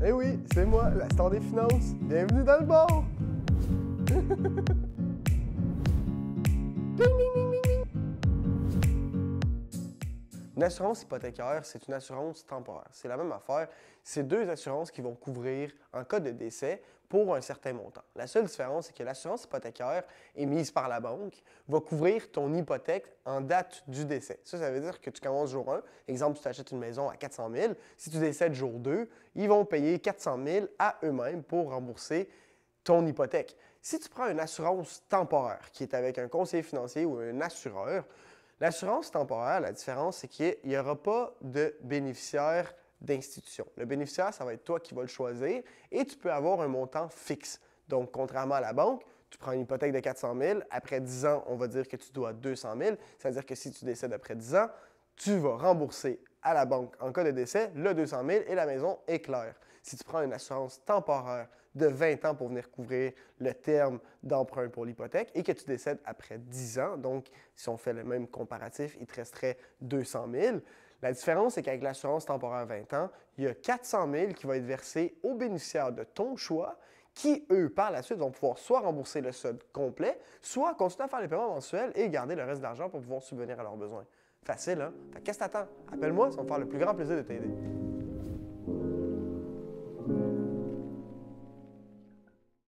Eh oui, c'est moi, la star des finances. Bienvenue dans le bord! Ding, ding, ding, ding, ding. Une assurance hypothécaire, c'est une assurance temporaire. C'est la même affaire. C'est deux assurances qui vont couvrir en cas de décès pour un certain montant. La seule différence, c'est que l'assurance hypothécaire émise par la banque va couvrir ton hypothèque en date du décès. Ça veut dire que tu commences jour 1. Exemple, tu t'achètes une maison à 400 000. Si tu décèdes jour 2, ils vont payer 400 000 à eux-mêmes pour rembourser ton hypothèque. Si tu prends une assurance temporaire qui est avec un conseiller financier ou un assureur, l'assurance temporaire, la différence, c'est qu'il n'y aura pas de bénéficiaire d'institution. Le bénéficiaire, ça va être toi qui vas le choisir et tu peux avoir un montant fixe. Donc, contrairement à la banque, tu prends une hypothèque de 400 000, après 10 ans, on va dire que tu dois 200 000. C'est-à-dire que si tu décèdes après 10 ans, tu vas rembourser à la banque en cas de décès le 200 000 et la maison est claire. Si tu prends une assurance temporaire de 20 ans pour venir couvrir le terme d'emprunt pour l'hypothèque et que tu décèdes après 10 ans, donc si on fait le même comparatif, il te resterait 200 000. La différence, c'est qu'avec l'assurance temporaire 20 ans, il y a 400 000 qui va être versé aux bénéficiaires de ton choix qui, eux, par la suite, vont pouvoir soit rembourser le solde complet, soit continuer à faire les paiements mensuels et garder le reste d'argent pour pouvoir subvenir à leurs besoins. Facile, hein? Qu'est-ce que t'attends? Appelle-moi, ça va me faire le plus grand plaisir de t'aider.